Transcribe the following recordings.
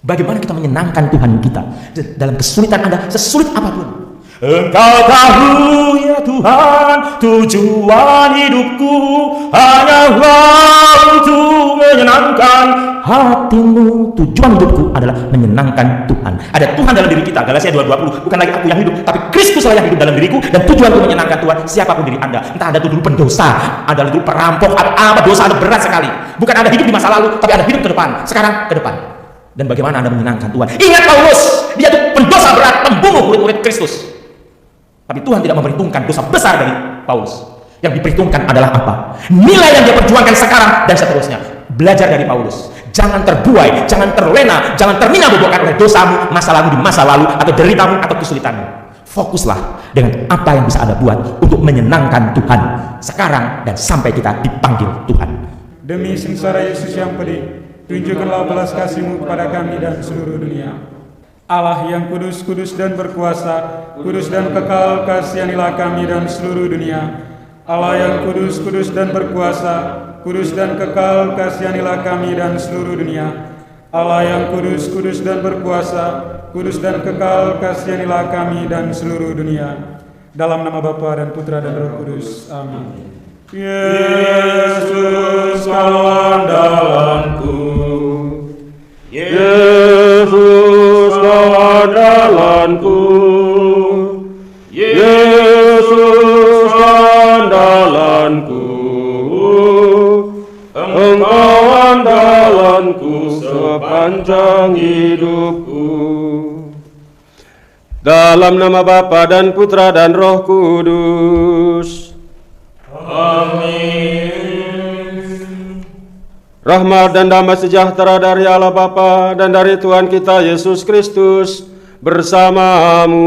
Bagaimana kita menyenangkan Tuhan kita dalam kesulitan Anda, sesulit apapun. Engkau tahu ya Tuhan, tujuan hidupku hanyalah untuk menyenangkan hatimu. Tujuan hidupku adalah menyenangkan Tuhan. Ada Tuhan dalam diri kita, Galatia 2:20. Bukan lagi aku yang hidup, tapi Kristus yang hidup dalam diriku. Dan tujuanku menyenangkan Tuhan, siapapun diri Anda. Entah Anda dulu pendosa, Anda dulu perampok, apa dosa Anda berat sekali. Bukan Anda hidup di masa lalu, tapi Anda hidup ke depan. Sekarang ke depan. Dan bagaimana Anda menyenangkan Tuhan? Ingat Paulus, dia itu pendosa berat, pembunuh murid-murid Kristus. Tapi Tuhan tidak memperhitungkan dosa besar dari Paulus. Yang diperhitungkan adalah apa? Nilai yang dia perjuangkan sekarang dan seterusnya. Belajar dari Paulus. Jangan terbuai, jangan terlena, jangan termina-bobokkan oleh dosamu, masa lalu di masa lalu, atau deritamu, atau kesulitanmu. Fokuslah dengan apa yang bisa Anda buat untuk menyenangkan Tuhan sekarang dan sampai kita dipanggil Tuhan. Demi sengsara Yesus yang pedih, tunjukkanlah belas kasih-Mu kepada kami dan seluruh dunia. Allah yang kudus, kudus dan berkuasa, kudus dan kekal, kasihanilah kami dan seluruh dunia. Allah yang kudus, kudus dan berkuasa, kudus dan kekal, kasihanilah kami dan seluruh dunia. Allah yang kudus, kudus dan berkuasa, kudus dan kekal, kasihanilah kami dan seluruh dunia. Dalam nama Bapa dan Putra dan Roh Kudus. Amin. Yesus kau andalanku, Yesus kau andalanku, Yesus andalanku, Engkau andalanku sepanjang hidupku. Dalam nama Bapa dan Putra dan Roh Kudus. Amin. Rahmat dan damai sejahtera dari Allah Bapa dan dari Tuhan kita Yesus Kristus bersamamu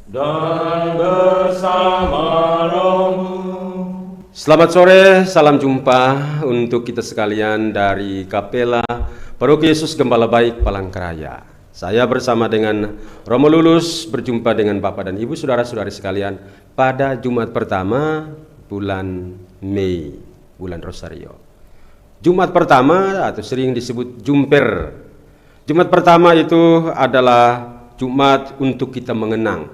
dan bersama rohmu. Selamat sore, salam jumpa untuk kita sekalian dari Kapela Paroki Yesus Gembala Baik Palangkaraya. Saya bersama dengan Romo Lulus berjumpa dengan Bapak dan Ibu saudara-saudari sekalian pada Jumat pertama bulan Mei, bulan Rosario. Jumat pertama atau sering disebut Jumper. Jumat pertama itu adalah Jumat untuk kita mengenang,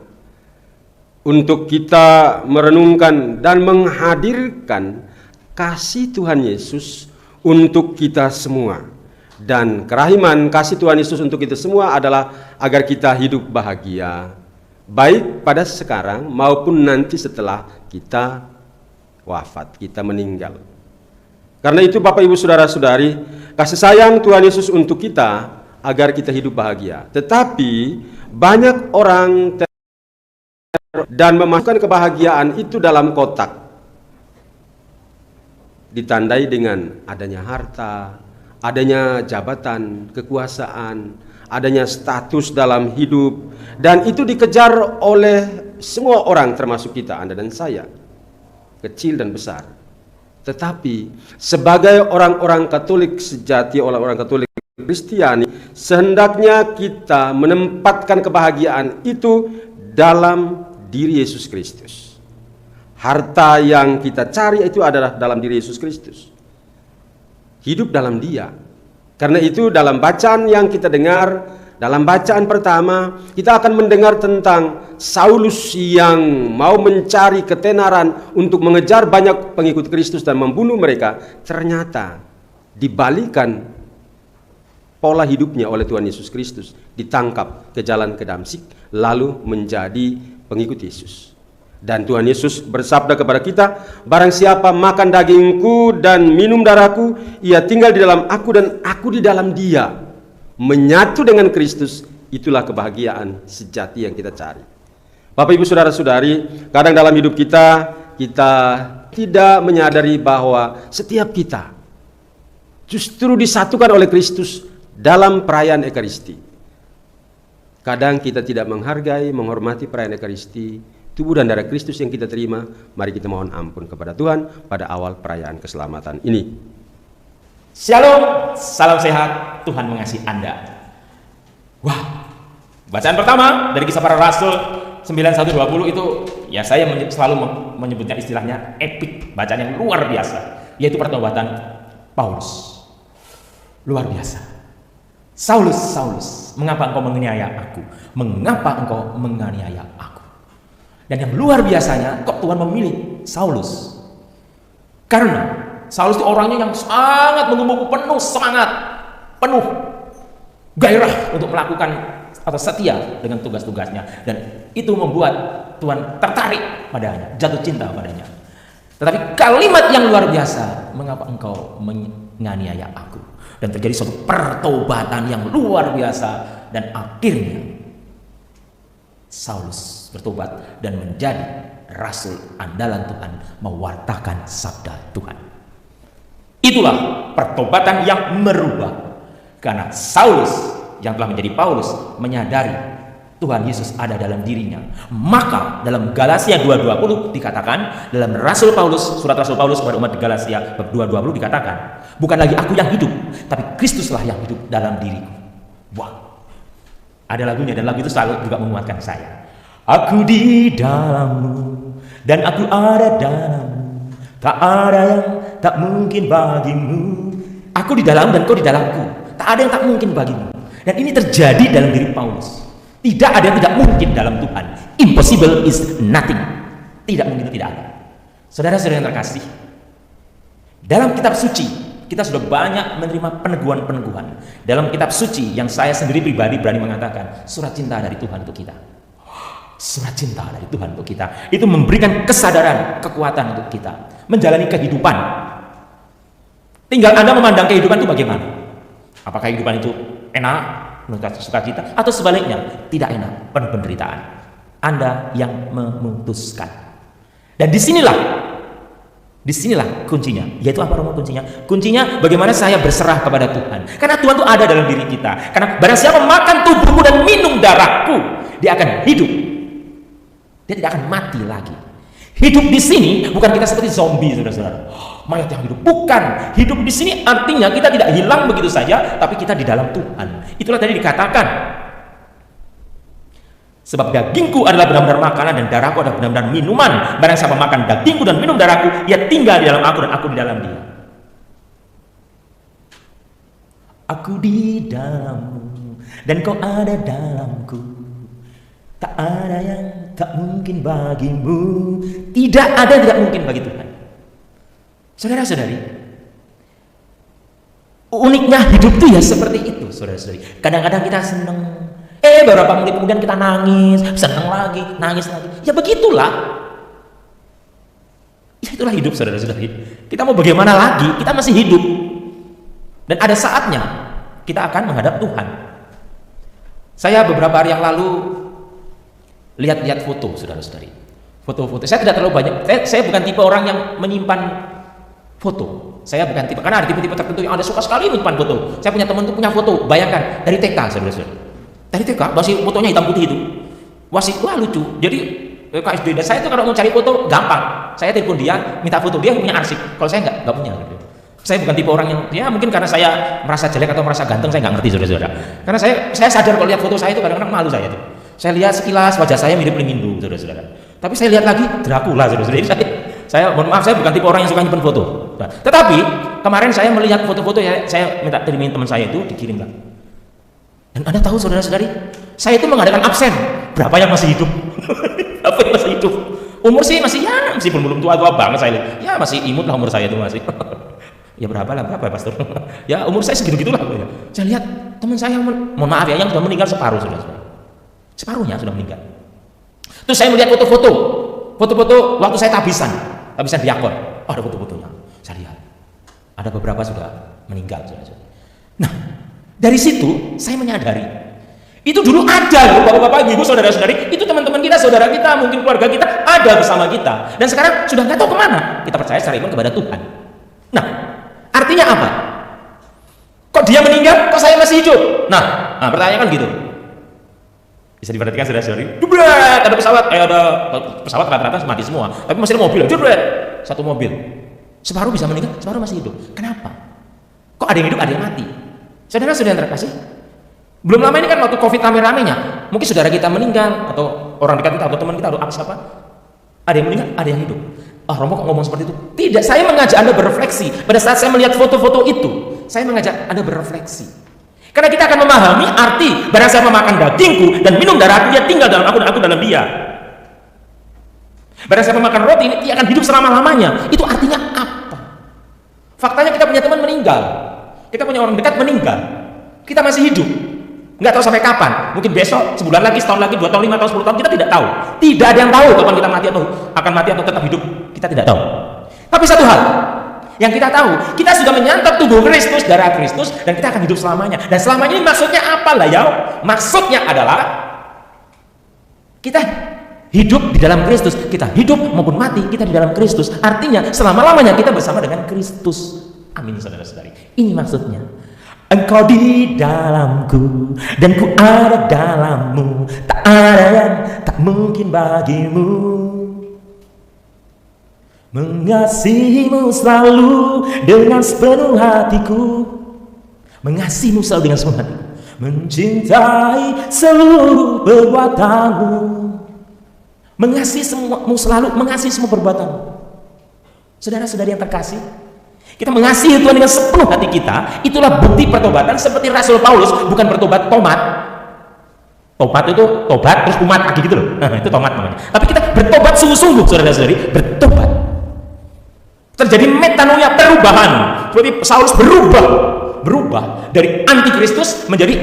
untuk kita merenungkan dan menghadirkan kasih Tuhan Yesus untuk kita semua. Dan kerahiman kasih Tuhan Yesus untuk kita semua adalah agar kita hidup bahagia, baik pada sekarang maupun nanti setelah kita wafat, kita meninggal. Karena itu Bapak Ibu Saudara-saudari, kasih sayang Tuhan Yesus untuk kita agar kita hidup bahagia. Tetapi banyak orang dan memasukkan kebahagiaan itu dalam kotak, ditandai dengan adanya harta, adanya jabatan, kekuasaan, adanya status dalam hidup, dan itu dikejar oleh semua orang termasuk kita, Anda dan saya, kecil dan besar. Tetapi sebagai orang-orang Katolik sejati, orang-orang Katolik Kristiani, sehendaknya kita menempatkan kebahagiaan itu dalam diri Yesus Kristus. Harta yang kita cari itu adalah dalam diri Yesus Kristus. Hidup dalam Dia. Karena itu dalam bacaan yang kita dengar, dalam bacaan pertama kita akan mendengar tentang Saulus yang mau mencari ketenaran untuk mengejar banyak pengikut Kristus dan membunuh mereka. Ternyata dibalikan pola hidupnya oleh Tuhan Yesus Kristus, ditangkap ke jalan ke Damsik lalu menjadi pengikut Yesus. Dan Tuhan Yesus bersabda kepada kita, barang siapa makan dagingku dan minum darahku, ia tinggal di dalam aku dan aku di dalam dia. Menyatu dengan Kristus, itulah kebahagiaan sejati yang kita cari. Bapak Ibu Saudara-saudari, kadang dalam hidup kita tidak menyadari bahwa setiap kita justru disatukan oleh Kristus dalam perayaan Ekaristi. Kadang kita tidak menghargai, menghormati perayaan Ekaristi, tubuh dan darah Kristus yang kita terima. Mari kita mohon ampun kepada Tuhan pada awal perayaan keselamatan ini. Shalom, salam sehat, Tuhan mengasihi Anda. Wah, bacaan pertama dari Kisah Para Rasul 91-20 itu ya saya selalu menyebutnya istilahnya epik, bacaan yang luar biasa, yaitu pertobatan Paulus. Luar biasa. Saulus, Saulus, mengapa engkau menganiaya aku? Mengapa engkau menganiaya aku? Dan yang luar biasanya, kok Tuhan memilih Saulus? Karena Saulus itu orangnya yang sangat mengembu, penuh semangat, penuh gairah untuk melakukan atau setia dengan tugas-tugasnya. Dan itu membuat Tuhan tertarik padanya, jatuh cinta padanya. Tetapi kalimat yang luar biasa, mengapa engkau menganiaya aku? Dan terjadi suatu pertobatan yang luar biasa. Dan akhirnya Saulus bertobat dan menjadi rasul andalan Tuhan, mewartakan sabda Tuhan. Itulah pertobatan yang merubah. Karena Saulus yang telah menjadi Paulus menyadari Tuhan Yesus ada dalam dirinya. Maka dalam Galatia 2:20 dikatakan, dalam Rasul Paulus, surat Rasul Paulus kepada umat Galatia bab 2:20 dikatakan, bukan lagi aku yang hidup, tapi Kristuslah yang hidup dalam diriku. Wah, ada lagunya, dan lagu itu selalu juga menguatkan saya. Aku di dalammu dan aku ada dalammu, tak ada yang tak mungkin bagimu. Aku di dalam dan kau di dalamku, tak ada yang tak mungkin bagimu. Dan ini terjadi dalam diri Paulus. Tidak ada yang tidak mungkin dalam Tuhan. Impossible is nothing. Tidak mungkin itu tidak ada. Saudara-saudara yang terkasih, dalam kitab suci kita sudah banyak menerima peneguhan-peneguhan. Dalam kitab suci yang saya sendiri pribadi berani mengatakan, surat cinta dari Tuhan untuk kita. Surat cinta dari Tuhan untuk kita. Itu memberikan kesadaran, kekuatan untuk kita menjalani kehidupan. Tinggal Anda memandang kehidupan itu bagaimana. Apakah kehidupan itu enak, penuh sukacita, atau sebaliknya tidak enak, penuh penderitaan. Anda yang memutuskan. Dan disinilah kuncinya. Yaitu apa Romo kuncinya? Kuncinya bagaimana saya berserah kepada Tuhan. Karena Tuhan itu ada dalam diri kita. Karena barang siapa makan tubuhku dan minum darahku, dia akan hidup. Dia tidak akan mati lagi. Hidup di sini bukan kita seperti zombie, saudara-saudara. Mayat yang hidup. Bukan. Hidup di sini artinya kita tidak hilang begitu saja, tapi kita di dalam Tuhan. Itulah tadi dikatakan. Sebab dagingku adalah benar-benar makanan dan darahku adalah benar-benar minuman. Barang siapa makan dagingku dan minum darahku, ia tinggal di dalam aku dan aku di dalam dia. Aku di dalammu dan kau ada dalamku. Tak ada yang tak mungkin bagimu. Tidak ada yang tidak mungkin bagi Tuhan. Saudara-saudari, uniknya hidup itu ya seperti itu, saudara-saudari. Kadang-kadang kita senang, beberapa menit kemudian kita nangis, senang lagi, nangis lagi. Ya begitulah. Ya itulah hidup, saudara-saudari. Kita mau bagaimana lagi? Kita masih hidup. Dan ada saatnya kita akan menghadap Tuhan. Saya beberapa hari yang lalu lihat-lihat foto, saudara-saudari. Foto-foto. Saya tidak terlalu banyak. Saya bukan tipe orang yang menyimpan foto. Saya bukan tipe, karena ada tipe-tipe tertentu yang ada suka sekali menyimpan foto. Saya punya teman itu punya foto. Bayangkan dari TK, saudara-saudari. Dari TK masih fotonya hitam putih itu. Wah lucu. Jadi KSD. Dan saya itu kalau mau cari foto gampang. Saya telepon dia, minta foto. Dia punya arsip. Kalau saya nggak punya. Saya bukan tipe orang yang, ya mungkin karena saya merasa jelek atau merasa ganteng, saya nggak ngerti, saudara-saudara. Karena saya sadar kalau lihat foto saya itu kadang-kadang malu saya itu. Saya lihat sekilas wajah saya mirip Lingindu, saudara-saudara. Tapi saya lihat lagi Dracula, saudara-saudara. Saya mohon maaf, saya bukan tipe orang yang suka nyimpen foto. Nah, tetapi kemarin saya melihat foto-foto, saya minta kirimin teman saya itu, dikirim lah. Dan Anda tahu, saudara-saudari, saya itu mengadakan absen. Berapa yang masih hidup? Berapa yang masih hidup? Umur sih masih ya, meskipun belum tua-tua banget saya lihat. Ya masih imut lah umur saya itu masih. Ya berapa ya pastor? Ya umur saya segitu-gitulah. Saya lihat teman saya, mohon maaf ya, yang sudah meninggal separuh, saudara-saudara. Separuhnya sudah meninggal. Terus saya melihat foto-foto waktu saya tabisan diakon. Oh, ada foto-fotonya. Saya lihat ada beberapa sudah meninggal, saudara-saudara. Nah, dari situ saya menyadari itu dulu ada loh, bapak-bapak, ibu, saudara-saudari. Itu teman-teman kita, saudara kita, mungkin keluarga kita ada bersama kita. Dan sekarang sudah nggak tahu kemana. Kita percaya secara iman kepada Tuhan. Nah, artinya apa? Kok dia meninggal, kok saya masih hidup? Nah pertanyaan kan gitu. Bisa diperhatikan, saudara-saudari. Jebret, ada pesawat rata-rata mati semua. Tapi masih ada mobil, jebret, satu mobil. Separuh bisa meninggal, separuh masih hidup. Kenapa? Kok ada yang hidup, ada yang mati? Saudara-saudara yang terkasih, belum lama ini kan waktu COVID rame-ramenya, mungkin saudara kita meninggal, atau orang dekat kita, atau teman kita, atau siapa, ada yang meninggal, ada yang hidup. Romo kok ngomong seperti itu? Tidak, saya mengajak Anda berefleksi. Pada saat saya melihat foto-foto itu, saya mengajak Anda berefleksi. Karena kita akan memahami arti barang siapa makan dagingku dan minum darahku, dia tinggal dalam aku dan aku dalam dia. Barang siapa makan roti ini, dia akan hidup selama-lamanya. Itu artinya apa? Faktanya kita punya teman meninggal, kita punya orang dekat meninggal, kita masih hidup. Nggak tahu sampai kapan, mungkin besok, sebulan lagi, setahun lagi, 2 tahun, 5 tahun, 10 tahun, kita tidak tahu. Tidak ada yang tahu kapan kita mati atau akan mati atau tetap hidup, kita tidak tahu. Tapi satu hal yang kita tahu, kita sudah menyantap tubuh Kristus, darah Kristus, dan kita akan hidup selamanya. Dan selamanya ini maksudnya apa lah ya? Maksudnya adalah kita hidup di dalam Kristus. Kita hidup maupun mati, kita di dalam Kristus. Artinya selama-lamanya kita bersama dengan Kristus. Amin, saudara-saudari. Ini maksudnya. Engkau di dalamku dan ku ada dalammu, tak ada yang tak mungkin bagimu. Mengasihimu selalu dengan sepenuh hatiku, mengasihimu selalu dengan sepenuh hatiku, mencintai seluruh perbuatanmu, mengasihi semuamu selalu, mengasihi semua perbuatanmu. Saudara-saudari yang terkasih, kita mengasihi Tuhan dengan sepenuh hati kita. Itulah bukti pertobatan. Seperti Rasul Paulus bukan bertobat tomat. Tobat itu tobat terus umat kaki gitu loh. Itu tomat namanya. Tapi kita bertobat sungguh-sungguh, saudara-saudari, bertobat. Terjadi metanoia, perubahan. Seperti Saulus berubah dari anti Kristus menjadi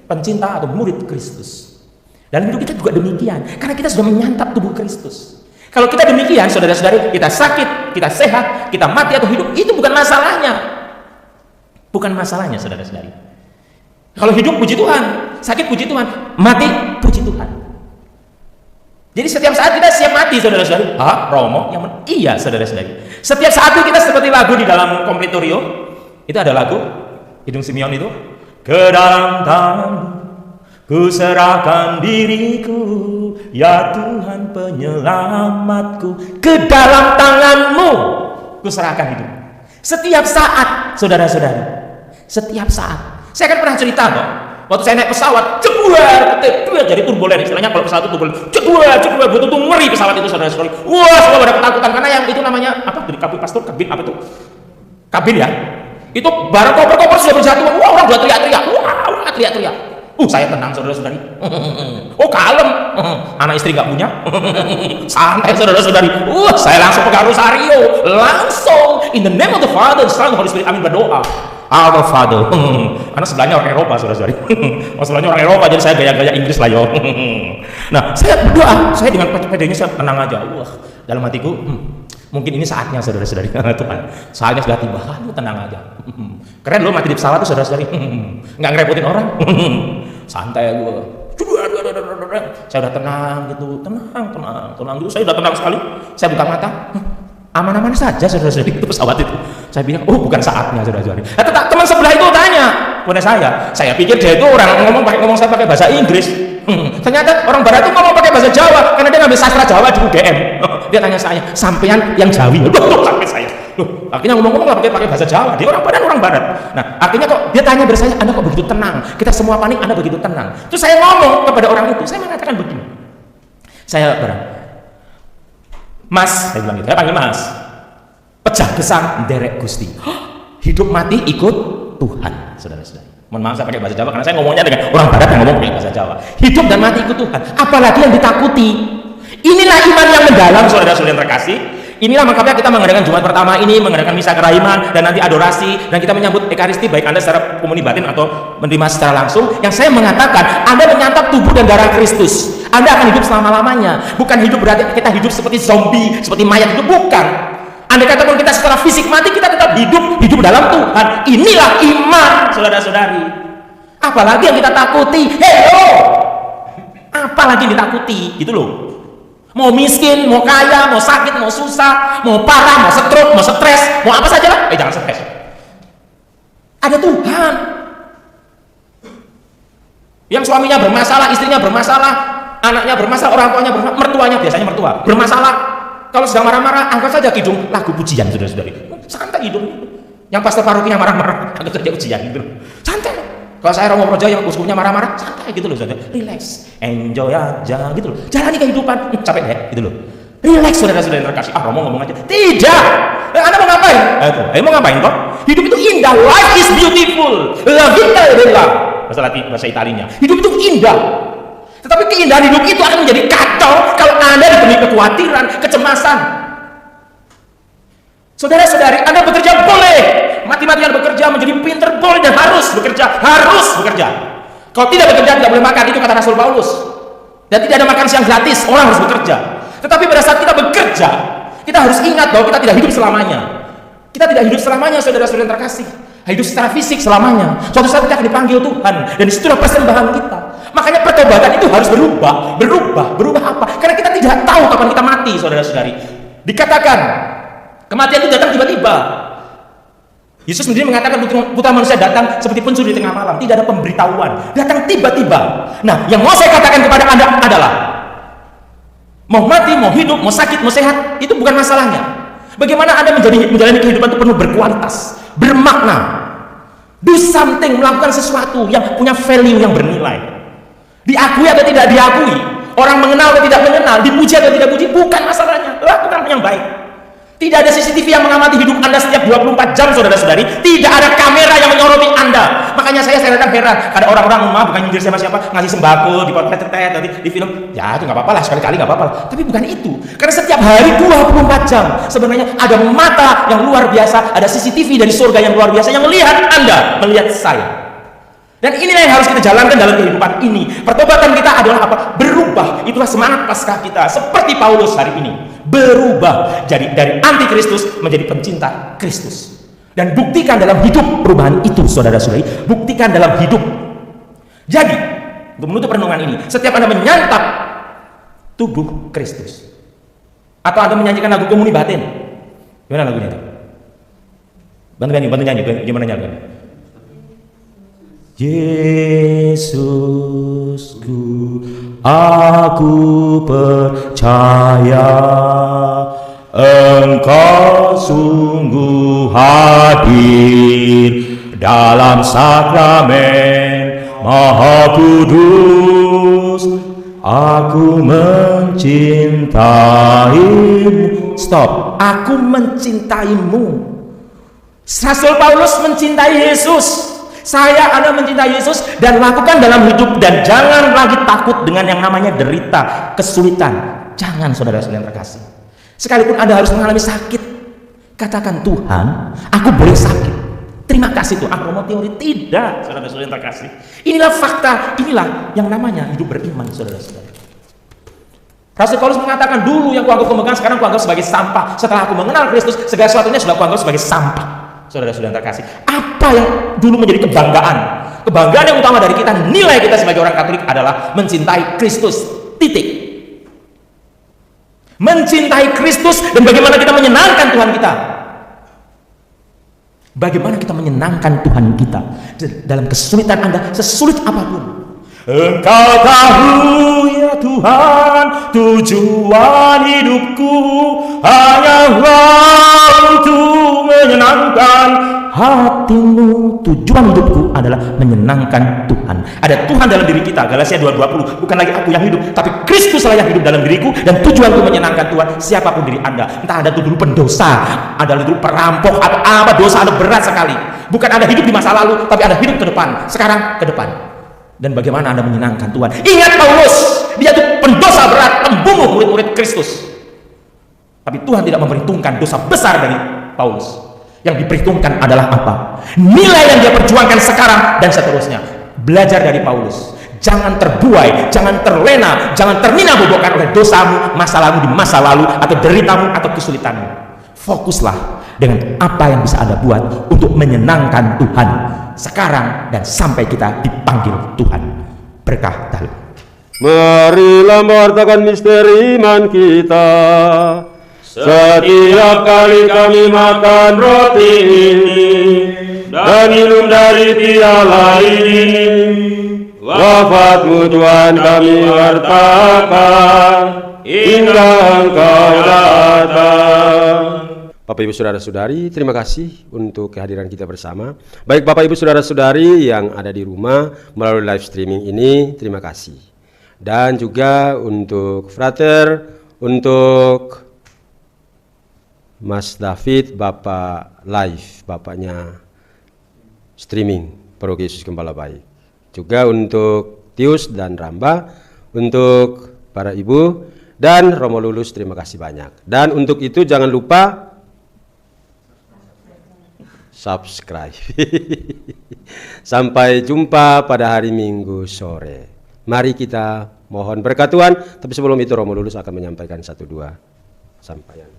pencinta atau murid Kristus. Dan hidup kita juga demikian, karena kita sudah menyantap tubuh Kristus. Kalau kita demikian, saudara-saudari, kita sakit, kita sehat, kita mati atau hidup, itu bukan masalahnya. Bukan masalahnya, saudara-saudari. Kalau hidup, puji Tuhan. Sakit, puji Tuhan. Mati, puji Tuhan. Jadi setiap saat kita siap mati, saudara-saudari. Romo? Iya, saudara-saudari. Setiap saat itu kita seperti lagu di dalam Kompletorio. Itu ada lagu, Hidung Simeon itu. Ke dalam tanganmu ku serahkan diriku, ya Tuhan penyelamatku. Ke dalam tanganmu ku serahkan hidup. Setiap saat, saudara-saudari, setiap saat. Saya kan pernah cerita kok, waktu saya naik pesawat, jebuar, jadi turbulen. Istilahnya kalau pesawat itu turbulen, jebuar, betul-betul ngeri pesawat itu, saudara-saudari. Wah, semua pada ketakutan, karena yang itu namanya apa? Dari kabin pastor, kabin apa itu? Kabin ya. Itu barang koper-koper sudah berjatuhan. Wah, orang sudah teriak-teriak. Wah, teriak-teriak. Saya tenang, saudara-saudari. Kalem. Anak istri nggak punya. Santai, saudara-saudari. Saya langsung pegang rosario, langsung in the name of the Father, the Son, the Holy Spirit. Amin, berdoa. Our Father. Karena sebelahnya orang Eropa, saudara-saudari. Sebelahnya orang Eropa, jadi saya gaya-gaya Inggris lah yo. Nah, saya berdoa. Saya dengan pedenya saya tenang aja. Dalam hatiku, mungkin ini saatnya, saudara-saudari. Tuhan, saatnya sudah tiba. Tenang aja. Keren loh mati di pesawat tuh, saudara-saudari. Nggak ngerepotin orang. Santai gue. Saya udah tenang gitu, tenang gitu. Saya udah tenang sekali. Saya buka mata, aman-aman saja, saudara-saudari, itu pesawat itu. Saya bilang, bukan saatnya, saudara-saudari. Teman sebelah itu tanya pada saya pikir dia itu orang ngomong saya pakai bahasa Inggris. Ternyata orang Barat itu ngomong pakai bahasa Jawa, karena dia ngambil sastra Jawa di UGM. Dia tanya saya, sampean yang Jawi? Sampai saya. Akhirnya ngomong-ngomong nggak pakai bahasa Jawa, dia orang Barat. Nah, akhirnya kok dia tanya bersanya, Anda kok begitu tenang? Kita semua panik, Anda begitu tenang. Terus saya ngomong kepada orang itu, saya mengatakan begini. Mas, saya bilang gitu, saya panggil Mas. Pecah gesang derek Gusti. Hidup mati ikut Tuhan, saudara-saudari. Mohon maaf saya pakai bahasa Jawa karena saya ngomongnya dengan orang Barat yang ngomong pakai bahasa Jawa. Hidup dan mati ikut Tuhan. Apalagi yang ditakuti. Inilah iman yang mendalam, saudara-saudari yang terkasih. Inilah makanya kita mengadakan Jumat pertama ini, mengadakan misa kerahiman, dan nanti adorasi, dan kita menyambut Ekaristi, baik Anda secara komuni batin atau menerima secara langsung. Yang saya mengatakan, Anda menyantap tubuh dan darah Kristus. Anda akan hidup selama-lamanya. Bukan hidup berarti kita hidup seperti zombie, seperti mayat, itu bukan. Andai kata pun kita setelah fisik mati, kita tetap hidup dalam Tuhan. Inilah iman, saudara-saudari. Apalagi yang kita takuti? Hello, apalagi yang ditakuti, gitu loh. Mau miskin, mau kaya, mau sakit, mau susah, mau parah, mau stroke, mau stres, mau apa saja lah. Jangan stres. Ada Tuhan. Yang suaminya bermasalah, istrinya bermasalah, anaknya bermasalah, orang tuanya bermasalah, mertuanya biasanya mertua bermasalah. Kalau sedang marah-marah, angkat saja kidung lagu pujian, saudara-saudari. Santai hidup. Yang pastor parokinya marah-marah, angkat saja pujian gitu. Santai. Kalau saya Romo Projo yang uskupnya marah-marah, santai gitu loh, saudara. Relax, enjoy aja gitu loh. Jalani kehidupan, capek deh gitu loh. Relax saudara-saudara yang terkasih. Romo ngomong aja. Tidak. Anda mau ngapain? Mau ngapain toh? Hidup itu indah. Life is beautiful. La vita è bella. Bahasa Italinya. Hidup itu indah. Tetapi keindahan hidup itu akan menjadi kacau kalau Anda dipenuhi kekhawatiran, kecemasan. Saudara-saudari, Anda bekerja boleh. Mati-matian bekerja, menjadi pinter boleh, dan harus bekerja. Harus bekerja. Kalau tidak bekerja, tidak boleh makan. Itu kata Rasul Paulus. Dan tidak ada makan siang gratis. Orang harus bekerja. Tetapi pada saat kita bekerja, kita harus ingat bahwa kita tidak hidup selamanya. Kita tidak hidup selamanya, saudara-saudara yang terkasih. Hidup secara fisik selamanya. Suatu saat kita akan dipanggil Tuhan, dan disitulah persembahan kita. Makanya pertobatan itu harus berubah apa? Karena kita tidak tahu kapan kita mati, saudara-saudari. Dikatakan kematian itu datang tiba-tiba. Yesus sendiri mengatakan putra manusia datang seperti pencuri di tengah malam. Tidak ada pemberitahuan, datang tiba-tiba. Nah, yang mau saya katakan kepada Anda adalah, mau mati, mau hidup, mau sakit, mau sehat, itu bukan masalahnya. Bagaimana Anda menjalani kehidupan itu penuh berkualitas, bermakna. Do something, melakukan sesuatu yang punya value, yang bernilai. Diakui atau tidak diakui, orang mengenal atau tidak mengenal, dipuji atau tidak puji, bukan masalahnya. Lakukan yang baik. Tidak ada CCTV yang mengamati hidup Anda setiap 24 jam, saudara-saudari. Tidak ada kamera yang menyoroti Anda. Makanya saya kadang heran, ada orang-orang bukan nyindir siapa-siapa, ngasih sembako, dipotret-potret, di film. Ya itu nggak apa-apa lah, sekali-kali nggak apa-apa lah. Tapi bukan itu. Karena setiap hari 24 jam, sebenarnya ada mata yang luar biasa, ada CCTV dari surga yang luar biasa yang melihat Anda, melihat saya. Dan inilah yang harus kita jalankan dalam kehidupan ini. Pertobatan kita adalah apa? Berubah. Itulah semangat Paskah kita. Seperti Paulus hari ini. Berubah. Jadi dari anti Kristus menjadi pencinta Kristus. Dan buktikan dalam hidup perubahan itu, saudara-saudari. Buktikan dalam hidup. Jadi, untuk menutup renungan ini, setiap Anda menyantap tubuh Kristus, atau Anda menyanyikan lagu komuni batin, gimana lagunya itu? Bantu nyanyi, gimana nyanyi? Yesusku, aku percaya Engkau sungguh hadir dalam sakramen Maha Kudus. Aku mencintaimu. Stop. Aku mencintaimu. Rasul Paulus mencintai Yesus. Saya, Anda mencintai Yesus dan lakukan dalam hidup, dan jangan lagi takut dengan yang namanya derita, kesulitan. Jangan, saudara-saudara yang terkasih. Sekalipun Anda harus mengalami sakit, katakan, Tuhan, aku boleh sakit. Terima kasih Tuhan. Romo teori tidak, saudara-saudara yang terkasih. Inilah fakta, inilah yang namanya hidup beriman, saudara-saudara. Rasul Paulus mengatakan, dulu yang kuanggap pemegang, sekarang kuanggap sebagai sampah. Setelah aku mengenal Kristus, segala sesuatunya sudah kuanggap sebagai sampah. Saudara-saudara yang terkasih, apa yang dulu menjadi kebanggaan yang utama dari kita, nilai kita sebagai orang Katolik adalah mencintai Kristus. Titik. Mencintai Kristus, dan bagaimana kita menyenangkan Tuhan kita. Bagaimana kita menyenangkan Tuhan kita dalam kesulitan Anda, sesulit apapun. Engkau tahu ya Tuhan, tujuan hidupku hanyalah untuk menyenangkan hatimu. Tujuan hidupku adalah menyenangkan Tuhan. Ada Tuhan dalam diri kita, Galatia 2:20. Bukan lagi aku yang hidup, tapi Kristuslah yang hidup dalam diriku, dan tujuanku menyenangkan Tuhan. Siapapun diri Anda, entah Anda dulu pendosa, Anda dulu perampok, atau apa dosa Anda berat sekali. Bukan Anda hidup di masa lalu, tapi Anda hidup ke depan, sekarang ke depan. Dan bagaimana Anda menyenangkan Tuhan? Ingat Paulus, dia itu pendosa berat, pembunuh murid-murid Kristus. Tapi Tuhan tidak memperhitungkan dosa besar dari Paulus. Yang diperhitungkan adalah apa? Nilai yang dia perjuangkan sekarang dan seterusnya. Belajar dari Paulus. Jangan terbuai, jangan terlena, jangan termina-bobokan oleh dosamu, masalahmu di masa lalu, atau deritamu, atau kesulitanmu. Fokuslah dengan apa yang bisa Anda buat untuk menyenangkan Tuhan sekarang dan sampai kita dipanggil Tuhan. Berkah dalam. Marilah mewartakan misteri iman kita. Setiap kali kami makan roti ini dan minum dari piala ini, wafat-Mu Tuhan kami wartakan hingga Engkau datang. Bapak Ibu Saudara-saudari, terima kasih untuk kehadiran kita bersama. Baik Bapak Ibu Saudara-saudari yang ada di rumah melalui live streaming ini, terima kasih. Dan juga untuk Frater untuk Mas David, Bapak live, Bapaknya streaming, Paroki Yesus Gembala Baik. Juga untuk Tius dan Ramba, untuk para ibu, dan Romo Lulus, terima kasih banyak. Dan untuk itu jangan lupa subscribe. Sampai jumpa pada hari Minggu sore. Mari kita mohon berkat Tuhan. Tapi sebelum itu Romo Lulus akan menyampaikan 1-2 sampaian.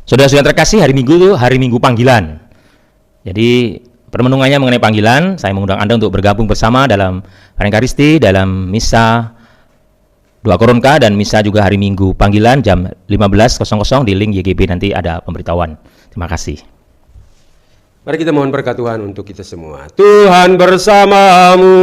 Saudara-saudara terkasih, hari Minggu itu hari Minggu panggilan. Jadi permenungannya mengenai panggilan. Saya mengundang Anda untuk bergabung bersama dalam Eucharisti, dalam misa 2 Koronka, dan misa juga hari Minggu panggilan jam 15.00 di link YGB, nanti ada pemberitahuan. Terima kasih. Mari kita mohon berkat Tuhan untuk kita semua. Tuhan bersamamu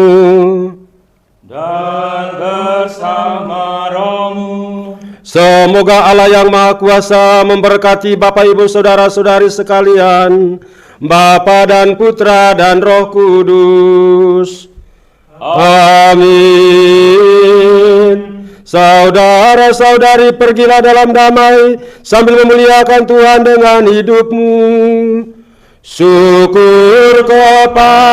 Dan bersama rohmu. Semoga Allah yang Maha Kuasa memberkati Bapak Ibu Saudara-saudari sekalian, Bapa dan Putra dan Roh Kudus. Amin. Saudara-saudari, pergilah dalam damai sambil memuliakan Tuhan dengan hidupmu. Syukur kepada